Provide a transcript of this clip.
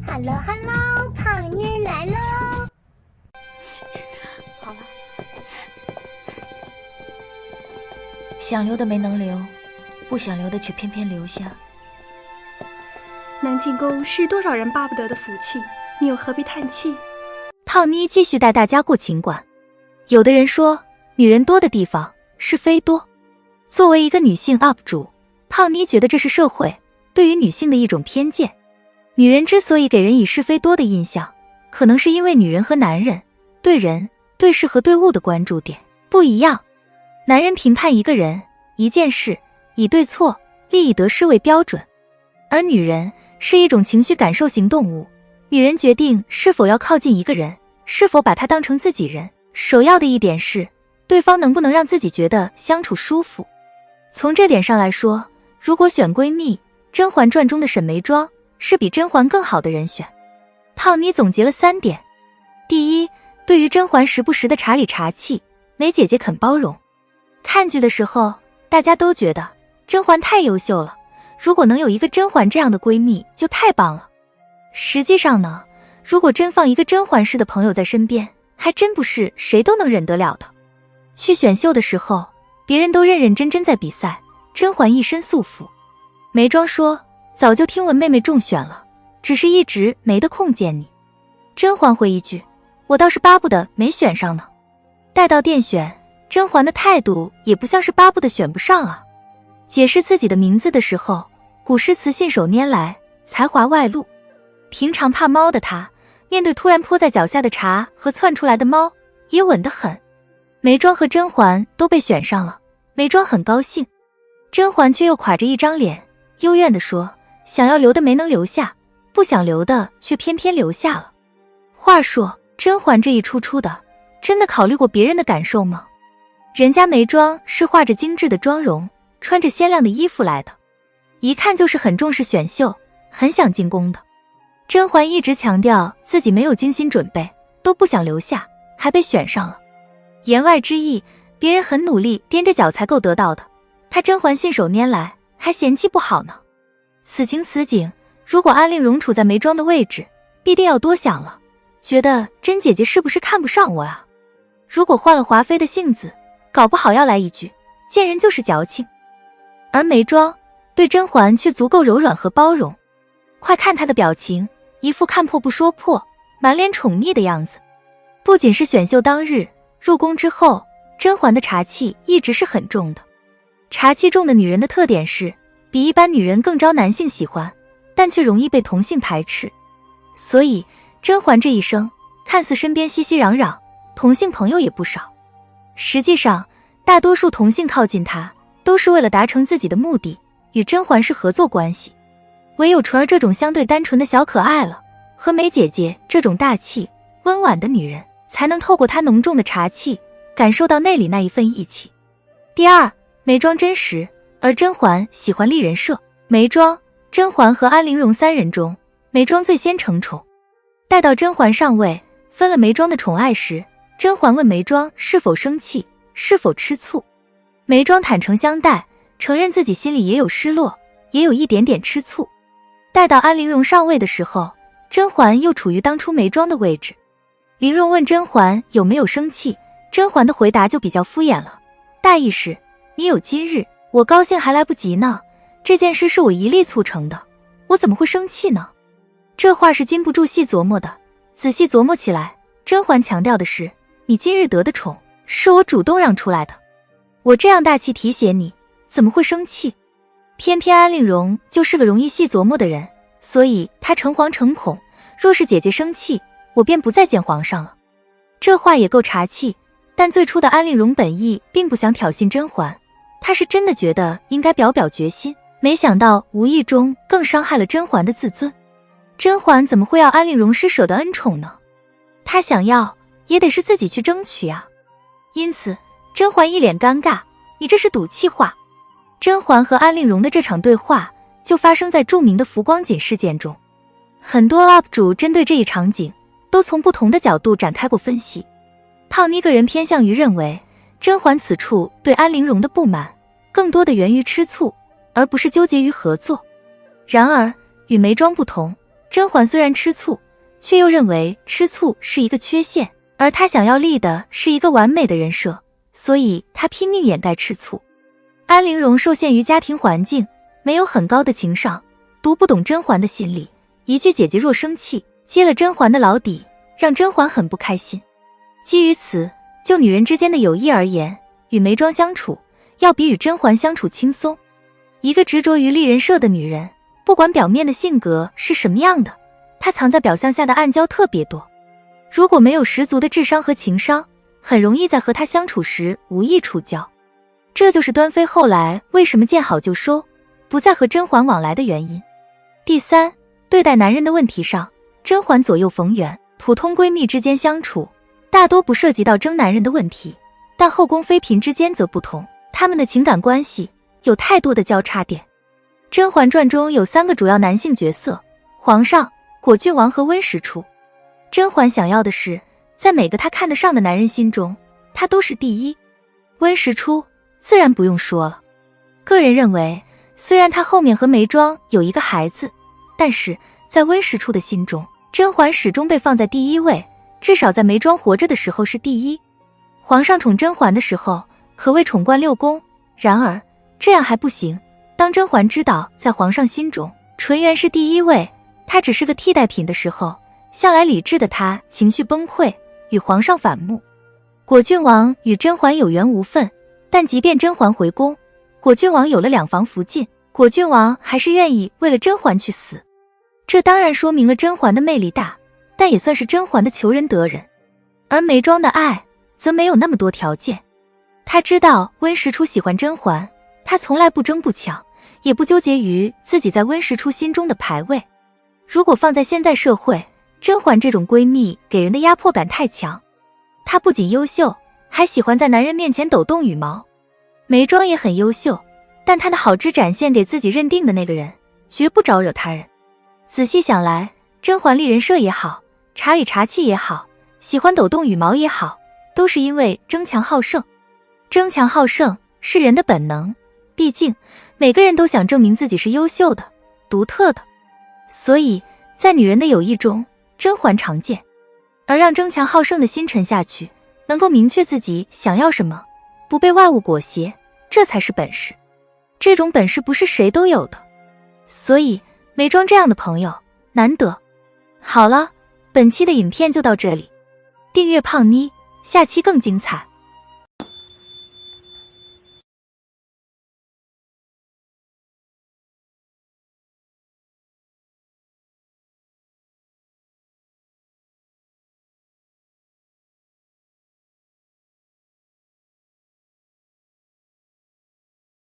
Hello Hello， 胖妮儿来喽！好了，想留的没能留，不想留的却偏偏留下。能进宫是多少人巴不得的福气，你又何必叹气？胖妮继续带大家过情关。有的人说，女人多的地方是非多。作为一个女性 UP 主，胖妮觉得这是社会对于女性的一种偏见。女人之所以给人以是非多的印象，可能是因为女人和男人对人、对事和对物的关注点不一样。男人评判一个人、一件事，以对错、利益得失为标准，而女人是一种情绪感受型动物。女人决定是否要靠近一个人，是否把他当成自己人，首要的一点是对方能不能让自己觉得相处舒服。从这点上来说，如果选闺蜜，《甄嬛传》中的沈眉庄是比甄嬛更好的人选。胖妮总结了3点。第一，对于甄嬛时不时的茶里茶气，梅姐姐肯包容。看剧的时候，大家都觉得甄嬛太优秀了，如果能有一个甄嬛这样的闺蜜就太棒了。实际上呢，如果真放一个甄嬛式的朋友在身边，还真不是谁都能忍得了的。去选秀的时候，别人都认认真真在比赛，甄嬛一身素服。眉庄说，早就听闻妹妹中选了，只是一直没得空见你。甄嬛回一句，我倒是巴不得没选上呢。待到电选，甄嬛的态度也不像是巴不得选不上啊。解释自己的名字的时候，古诗词信手拈来，才华外露。平常怕猫的她，面对突然泼在脚下的茶和窜出来的猫，也稳得很。眉庄和甄嬛都被选上了，眉庄很高兴，甄嬛却又垮着一张脸，幽怨地说，想要留的没能留下，不想留的却偏偏留下了。话说，甄嬛这一出的，真的考虑过别人的感受吗？人家眉庄是画着精致的妆容，穿着鲜亮的衣服来的，一看就是很重视选秀，很想进宫的。甄嬛一直强调自己没有精心准备，都不想留下，还被选上了。言外之意，别人很努力踮着脚才够得到的，她甄嬛信手拈来，还嫌弃不好呢。此情此景，如果安陵容处在眉庄的位置，必定要多想了，觉得甄姐姐是不是看不上我啊？如果换了华妃的性子，搞不好要来一句，见人就是矫情。而眉庄对甄嬛却足够柔软和包容，快看她的表情，一副看破不说破，满脸宠溺的样子。不仅是选秀当日，入宫之后，甄嬛的茶气一直是很重的。茶气重的女人的特点是，比一般女人更招男性喜欢，但却容易被同性排斥。所以，甄嬛这一生，看似身边熙熙攘攘，同性朋友也不少。实际上，大多数同性靠近她，都是为了达成自己的目的，与甄嬛是合作关系。唯有纯儿这种相对单纯的小可爱了，和梅姐姐这种大气温婉的女人，才能透过她浓重的茶气，感受到内里那一份义气。第二，眉庄真实，而甄嬛喜欢立人设。眉庄、甄嬛和安陵容3人中，眉庄最先承宠。待到甄嬛上位，分了眉庄的宠爱时，甄嬛问眉庄是否生气，是否吃醋。眉庄坦诚相待，承认自己心里也有失落，也有一点点吃醋。待到安陵容上位的时候，甄嬛又处于当初眉庄的位置。陵容问甄嬛有没有生气，甄嬛的回答就比较敷衍了，大意是，你有今日，我高兴还来不及呢，这件事是我一力促成的，我怎么会生气呢？这话是禁不住细琢磨的。仔细琢磨起来，甄嬛强调的是，你今日得的宠，是我主动让出来的，我这样大气提携你，怎么会生气？偏偏安陵容就是个容易细琢磨的人，所以她诚惶诚恐，若是姐姐生气，我便不再见皇上了。这话也够茶气，但最初的安陵容本意并不想挑衅甄嬛，她是真的觉得应该表表决心，没想到无意中更伤害了甄嬛的自尊。甄嬛怎么会要安陵容施舍的恩宠呢？她想要也得是自己去争取啊。因此甄嬛一脸尴尬，你这是赌气话。甄嬛和安陵容的这场对话就发生在著名的浮光锦事件中。很多 UP 主针对这一场景都从不同的角度展开过分析。胖妮个人偏向于认为，甄嬛此处对安陵容的不满更多的源于吃醋，而不是纠结于合作。然而与眉庄不同，甄嬛虽然吃醋，却又认为吃醋是一个缺陷，而她想要立的是一个完美的人设，所以她拼命掩盖吃醋。安陵容受限于家庭环境，没有很高的情商，读不懂甄嬛的心理，一句姐姐若生气，揭了甄嬛的老底，让甄嬛很不开心。基于此，就女人之间的友谊而言，与眉庄相处要比与甄嬛相处轻松。一个执着于立人设的女人，不管表面的性格是什么样的，她藏在表象下的暗礁特别多。如果没有十足的智商和情商，很容易在和她相处时无意触礁。这就是端妃后来为什么见好就收，不再和甄嬛往来的原因。第三，对待男人的问题上，甄嬛左右逢源，普通闺蜜之间相处大多不涉及到争男人的问题，但后宫妃嫔之间则不同，她们的情感关系有太多的交叉点。《甄嬛传》中有3个主要男性角色：皇上、果郡王和温实初。甄嬛想要的是，在每个她看得上的男人心中，她都是第一。温实初自然不用说了。个人认为，虽然他后面和眉庄有一个孩子，但是在温实初的心中，甄嬛始终被放在第一位，至少在眉庄活着的时候是第一。皇上宠甄嬛的时候，可谓宠冠6宫。然而，这样还不行。当甄嬛知道在皇上心中，纯元是第一位，她只是个替代品的时候，向来理智的她情绪崩溃，与皇上反目。果郡王与甄嬛有缘无分，但即便甄嬛回宫，果郡王有了2房福晋，果郡王还是愿意为了甄嬛去死。这当然说明了甄嬛的魅力大，但也算是甄嬛的求人得人。而眉庄的爱则没有那么多条件。他知道温实初喜欢甄嬛，他从来不争不抢，也不纠结于自己在温实初心中的排位。如果放在现在社会，甄嬛这种闺蜜给人的压迫感太强。她不仅优秀，还喜欢在男人面前抖动羽毛。眉庄也很优秀，但她的好只展现给自己认定的那个人，绝不招惹他人。仔细想来，甄嬛立人设也好，茶里茶气也好，喜欢抖动羽毛也好，都是因为争强好胜。争强好胜是人的本能，毕竟每个人都想证明自己是优秀的、独特的，所以在女人的友谊中，甄嬛常见。而让争强好胜的心沉下去，能够明确自己想要什么，不被外物裹挟，这才是本事。这种本事不是谁都有的，所以眉庄这样的朋友难得。好了，本期的影片就到这里，订阅胖妮，下期更精彩。